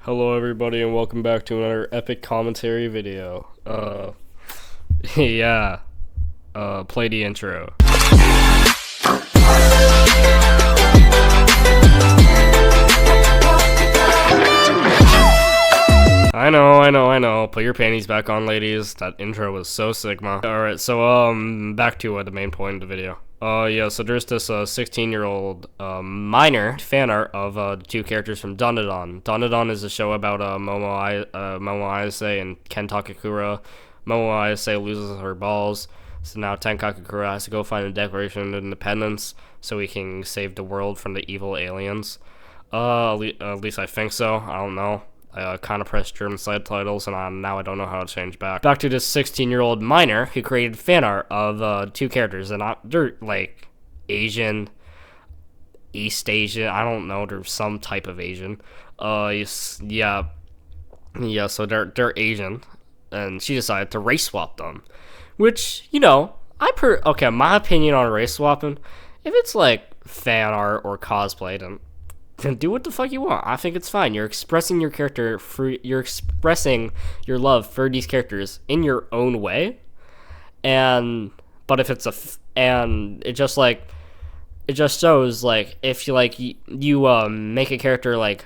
Hello everybody and welcome back to another epic commentary video. Yeah. Play the intro. I know. Put your panties back on, ladies. That intro was so Sigma. Alright, so, back to the main point of the video. Yeah, so there's this 16-year-old minor fan art of the two characters from Dandadan. Dandadan is a show about Momo Ayase and Ken Takakura. Momo Ayase loses her balls, so now Ten Kakakura has to go find the Declaration of Independence so he can save the world from the evil aliens. At least I think so. I don't know. I kind of pressed German subtitles, and now I don't know how to change back. Back to this 16-year-old minor who created fan art of two characters, and they're like Asian, East Asian. I don't know. They're some type of Asian. Yeah. So they're Asian, and she decided to race swap them, which okay. My opinion on race swapping, if it's like fan art or cosplay, then do what the fuck you want. I think it's fine. You're expressing you're expressing your love for these characters in your own way. But if it's it just shows like if you make a character like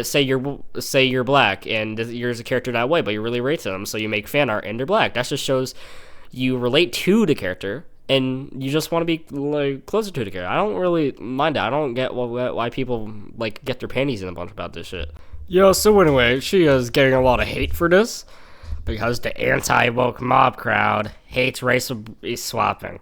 say you're black and you're a character that way, but you really rate them, so you make fan art and they're black. That just shows you relate to the character. And you just want to be like closer to the character. I don't really mind that. I don't get why people like get their panties in a bunch about this shit. Yeah, so anyway, she is getting a lot of hate for this because the anti-woke mob crowd hates race swapping.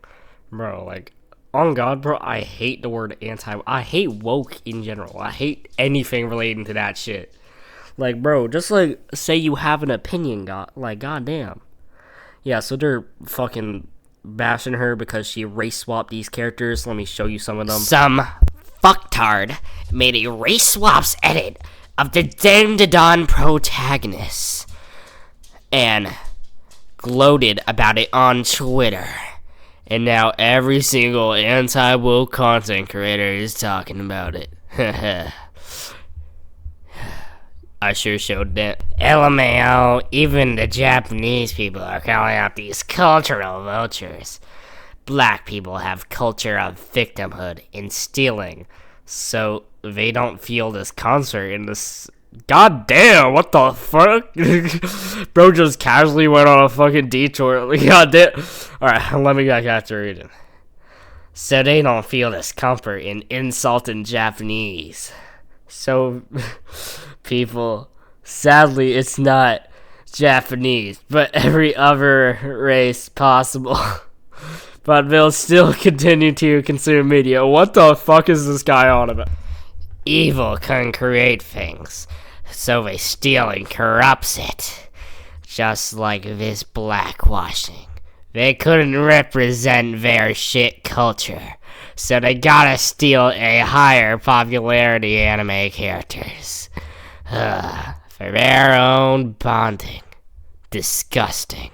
Bro, like, on God, bro, I hate the word I hate woke in general. I hate anything relating to that shit. Like, bro, just like say you have an opinion, goddamn. Yeah, so they're fucking bashing her because she race swapped these characters. Let me show you some of them. Some fucktard made a race swaps edit of the Dandadan protagonists and gloated about it on Twitter. And now every single anti-woke content creator is talking about it. I sure showed that. LMAO, even the Japanese people are calling out these cultural vultures. Black people have culture of victimhood and stealing, so they don't feel this concert in this. God damn, what the fuck? Bro just casually went on a fucking detour. God damn. Alright, let me get back to reading. So they don't feel this comfort in insulting Japanese. So, people, sadly, it's not Japanese, but every other race possible. But they'll still continue to consume media. What the fuck is this guy on about? Evil can create things, so they steal and corrupts it. Just like this blackwashing. They couldn't represent their shit culture, so they gotta steal a higher popularity anime characters. For their own bonding. Disgusting.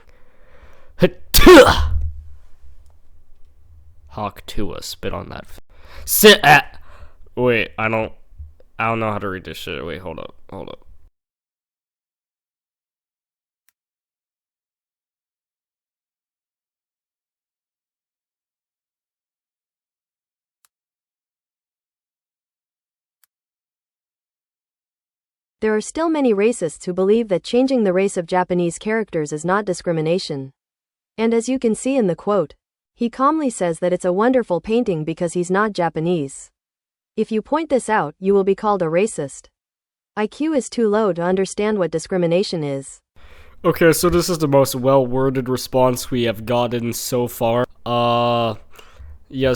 Hawk Tua, spit on that. Wait, I don't know how to read this shit. Wait, hold up. There are still many racists who believe that changing the race of Japanese characters is not discrimination. And as you can see in the quote, he calmly says that it's a wonderful painting because he's not Japanese. If you point this out, you will be called a racist. IQ is too low to understand what discrimination is. Okay, so this is the most well-worded response we have gotten so far. Yeah,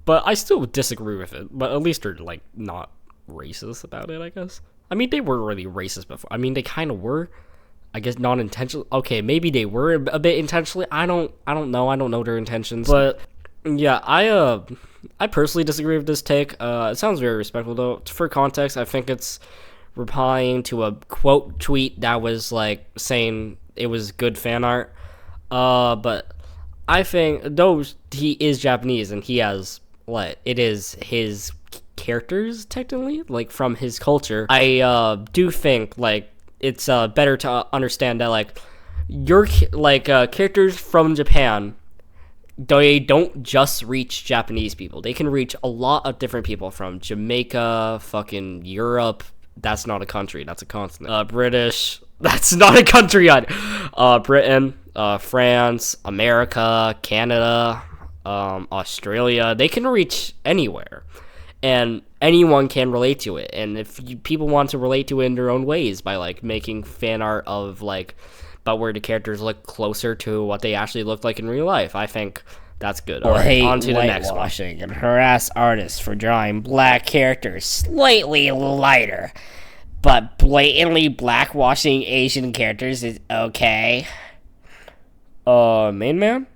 but I still disagree with it, but at least they're, like, not racist about it, I guess. I mean, they weren't really racist before. I mean, they kind of were. I guess not intentionally. Okay, maybe they were a bit intentionally. I don't know. I don't know their intentions. But yeah, I personally disagree with this take. It sounds very respectful though. For context, I think it's replying to a quote tweet that was like saying it was good fan art. But I think though he is Japanese and he has it is his characters, technically, like, from his culture, I do think, like, it's better to understand that, like, characters from Japan, they don't just reach Japanese people. They can reach a lot of different people from Jamaica, fucking Europe. That's not a country. That's a continent. British. That's not a country. Britain, France, America, Canada, Australia. They can reach anywhere. And anyone can relate to it. And if people want to relate to it in their own ways by, like, making fan art of, like, but where the characters look closer to what they actually look like in real life, I think that's good. Or hate on to the next one. whitewashing and harass artists for drawing black characters slightly lighter, but blatantly blackwashing Asian characters is okay. Main man?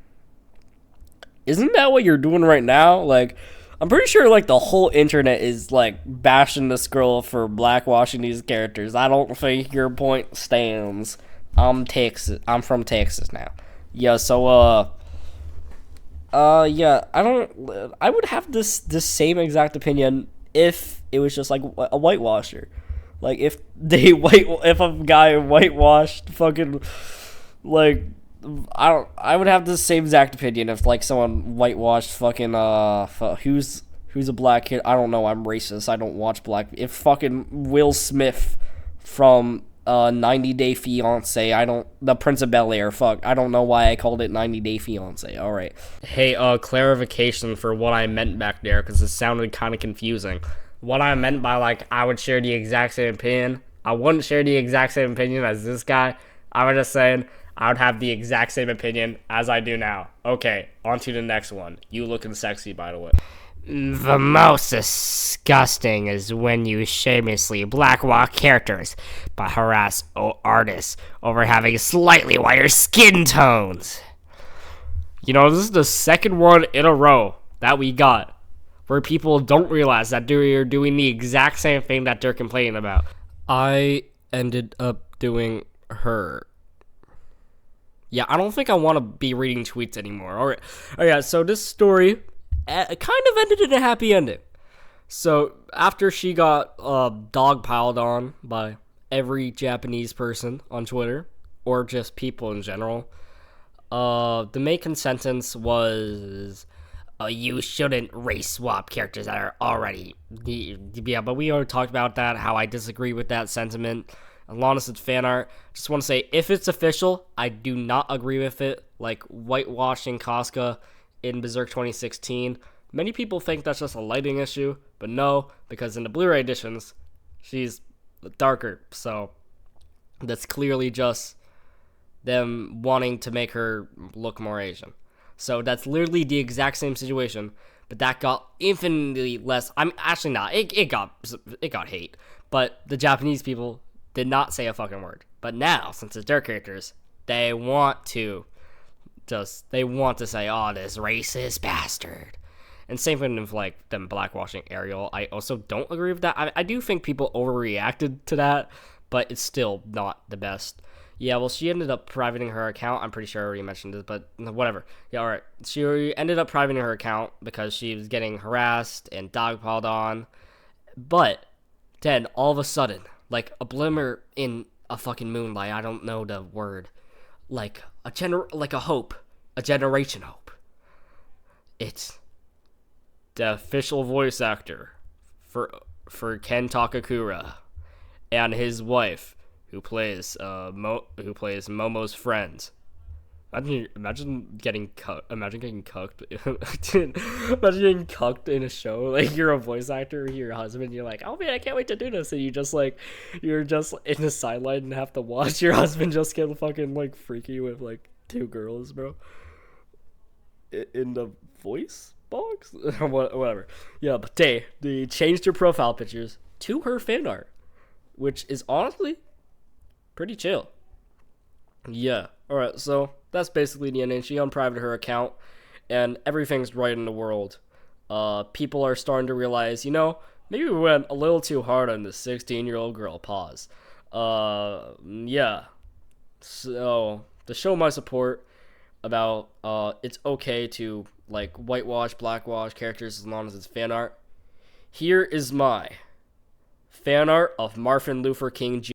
Isn't that what you're doing right now? Like, I'm pretty sure, like, the whole internet is, like, bashing this girl for blackwashing these characters. I don't think your point stands. I'm from Texas now. Yeah, so, yeah, I would have this same exact opinion if it was just, like, a whitewasher. Like, if a guy whitewashed fucking, like, I would have the same exact opinion if, like, someone whitewashed fucking, who's a black kid? I don't know, I'm racist, I don't watch black. If fucking Will Smith from 90 Day Fiancé, the Prince of Bel-Air, I don't know why I called it 90 Day Fiancé, alright. Hey, clarification for what I meant back there, because it sounded kind of confusing. What I meant by, like, I would share the exact same opinion, I wouldn't share the exact same opinion as this guy. I was just saying I would have the exact same opinion as I do now. Okay, on to the next one. You looking sexy, by the way. The most disgusting is when you shamelessly blackwash characters but harass artists over having slightly whiter skin tones. You know, this is the second one in a row that we got where people don't realize that they're doing the exact same thing that they're complaining about. I ended up doing her. Yeah, I don't think I want to be reading tweets anymore. All right, so this story kind of ended in a happy ending. So after she got dogpiled on by every Japanese person on Twitter, or just people in general, the main sentence was, you shouldn't race swap characters that are already... Yeah, but we already talked about that, how I disagree with that sentiment. As long as it's fan art, just want to say, if it's official, I do not agree with it. Like, whitewashing Casca in Berserk 2016. Many people think that's just a lighting issue, but no, because in the Blu-ray editions, she's darker, so that's clearly just them wanting to make her look more Asian. So that's literally the exact same situation, but that got infinitely less. I'm actually not. It got hate, but the Japanese people did not say a fucking word. But now, since it's their characters, they want to say, oh, this racist bastard. And same thing with, like, them blackwashing Ariel. I also don't agree with that. I do think people overreacted to that, but it's still not the best. Yeah, well, she ended up privating her account. I'm pretty sure I already mentioned this, but whatever. Yeah, alright. She ended up privating her account because she was getting harassed and dogpiled on. But then, all of a sudden, like a glimmer in a fucking moonlight, I don't know the word, like a hope, a generation hope. It's the official voice actor for Ken Takakura and his wife, who plays Momo's friend. Imagine getting cucked. Imagine getting cucked in a show. Like, you're a voice actor, you're a husband, you're like, oh man, I can't wait to do this, and you're just in the sideline and have to watch your husband just get fucking, like, freaky with, like, two girls, bro. In the voice box? Whatever. Yeah, but they changed her profile pictures to her fan art, which is honestly pretty chill. Yeah. Alright, so that's basically the ending. She unprivated her account, and everything's right in the world. People are starting to realize, maybe we went a little too hard on this 16-year-old girl. Pause. Yeah. So, to show my support about, it's okay to, like, whitewash, blackwash characters as long as it's fan art, Here is my fan art of Martin Luther King Jr.